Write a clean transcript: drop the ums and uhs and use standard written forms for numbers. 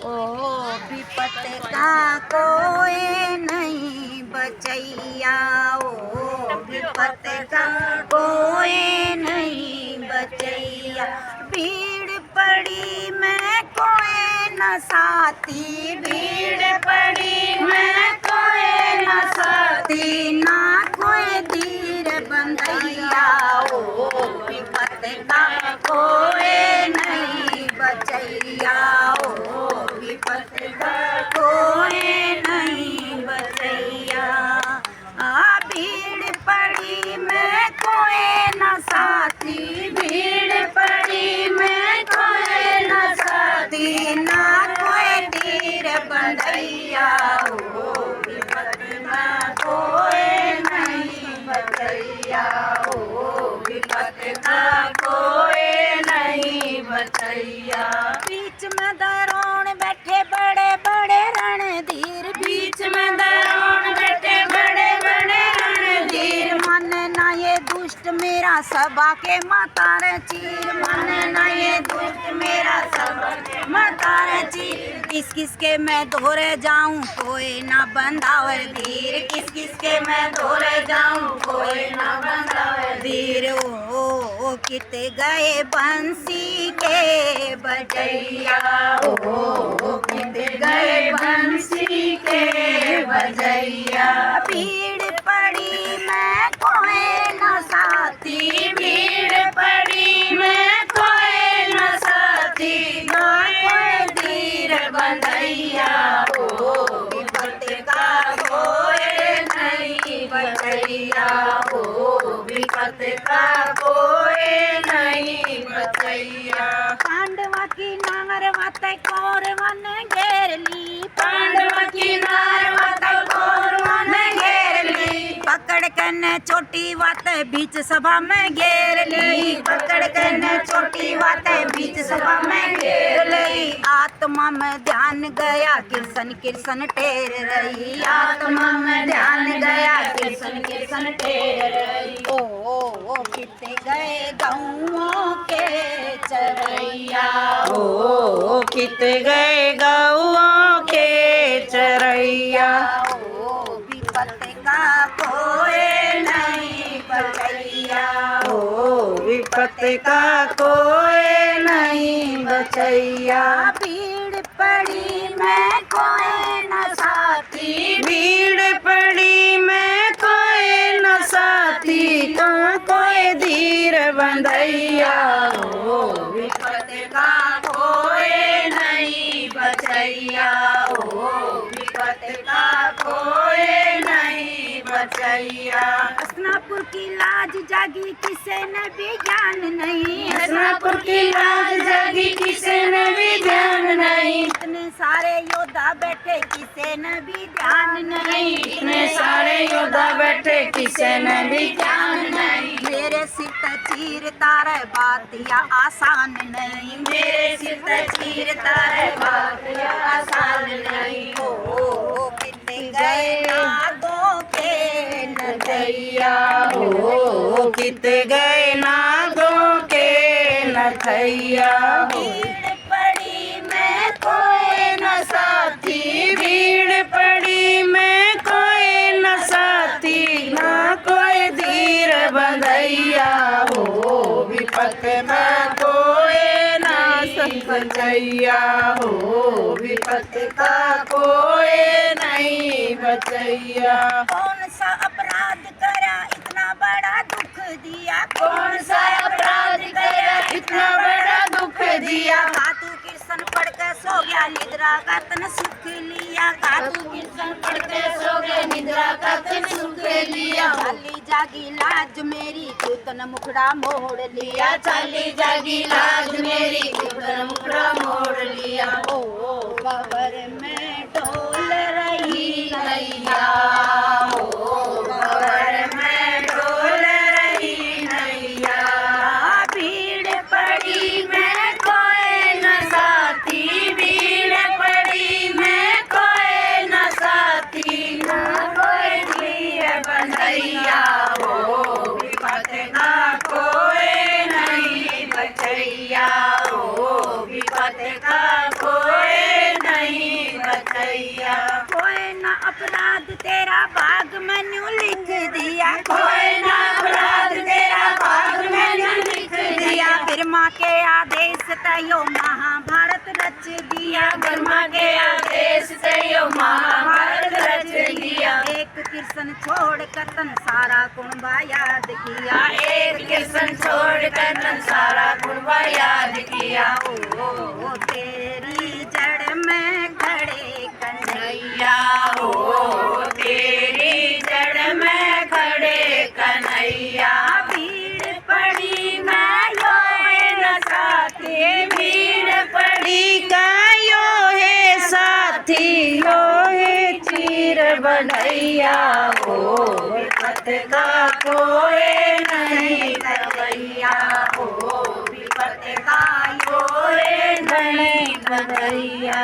ओ विपत का कोई नहीं बचैया, ओ विपत का कोई नहीं बचैया। भीड़ पड़ी मैं कोई न साथी, भीड़ पड़ी मैं कोई न साथी, ना कोई धीर बंधैया, ओ विपत का कोई नहीं बचैया, ओ विपत का कोई नहीं बचैया। भीड़ पड़ी मैं कोई न साथी, भीड़ पड़ी मैं कोई न साथी, ना कोई धीर बंधैया, ओ विपत का कोई नहीं बचैया, ओ विपत का कोई नहीं बचैया। बीच में दरोण बैठे बड़े बड़े रणधीर, बीच में दरोण बैठे बड़े बड़े रणधीर, माने ना ये दुष्ट मेरा सभा के मातार चीर, माने ना ये दुष्ट मेरा सभा के मातार चीर। किस किस के मैं धोरे जाऊं कोई ना बंधावर धीर, किस किस के मैं धोरे जाऊं कोई ना बंधावर धीर। ओ कित गए बंसी के बजैया, ओ कित गए बंसी के बजैया। भीड़ पड़ी मैं कोई न साथी, भीड़ पड़ी मैं कोई न साथी, ना कोई धीर बंधैया, ओ विपत का कोई नहीं बचैया, ओ विपत का कोई नहीं बचैया। पांडवा की नार वाते कौरवा ने घेर ली, पांडवा की नार वाते कौरवा ने घेर ली, पकड़ के ने छोटी वाते बीच सभा में घेर ली, पकड़ के ने छोटी वाते बीच सभा में घेर ली। आत्मा में ध्यान गया किरसन किरसन टेर रही, आत्मा में ध्यान गया किरसन किरसन टेर रही। ओ किते गए गौओं के चरैया, ओ कित गए गौओं के चरैया, ओ विपत का कोई नहीं बचैया, ओ विपत का कोई नहीं बचैया। भीड़ पड़ी मैं कोई न साथी, भीड़ पड़ी मैं कोई न साथी, तो कोई धीर बंधैया, ओ विपत का कोई नहीं बचैया, ओ विपत का कोई नहीं बचैया। हसनापुर की लाज जागी किसे न भी ज्ञान नहीं, हसनापुर की लाज जागी किसे न भी ध्यान नहीं, इतने सारे योद्धा बैठे किसे न भी ध्यान नहीं, इतने सारे योद्धा बैठे किसे न भी ध्यान नहीं। मेरे सिर चीर तारे बात या आसान नहीं, मेरे सिर चीर तारे बात या आसान नहीं। ओ कितने गए नागों के नथैया, ओ कित गए नागों के नथैया। भीड़ पड़ी मैं कोई न साथी, भीड़ पड़ी मैं कोई न साथी, ना कोई धीर बंधैया, हो विपत में कोई ना बचैया, हो विपत का कोई नहीं बचैया। कौन सा अपराध करा इतना बड़ा दुख दिया, कौन सा अपराध करा इतना बड़ा दुख दिया, खातू कृष्ण पढ़ के सो गया निद्रा का तन सुख लिया, खातू कृष्ण पढ़ के सो गया निद्रा का तन सुख लिया। चाली जागी लाज मेरी कीर्तन मुखड़ा मोड़ लिया, चाली जागी लाज मेरी कीर्तन मुखड़ा मोड़ लिया। ओ कबर में डोल रही नैया, ओ कबर में डोल रही नैया, भीड़ पड़ी मैं कोई न साथी, भीड़ पड़ी मैं कोई न साथी, ना कोई धीर बंधैया, हो विपत का कोई नहीं बचैया, हो विपत का कोई कन्हैया कोई ना अपराध तेरा भाग मैनू लिख दिया, कोई ना अपराध तेरा भाग मैंने लिख दिया ब्रह्मा के आदेश तयो महाभारत रच दिया, ब्रह्मा के आदेश से यो महाभारत रच दिया एक कृष्ण छोड़ कतन सारा कुंभा याद किया, एक कृष्ण छोड़ कर सारा कुर्बा याद किया ओ तेरी जड़ में खड़े कन्हैया, ओ तेरी जड़ में खड़े कन्हैया भीड़ पड़ी मैं योए न साथी, भीड़ पड़ी गायो है साथी यो है चीर बनैया हो विपत का कोई नहीं करवैया हो विपत का कोई नहीं बनैया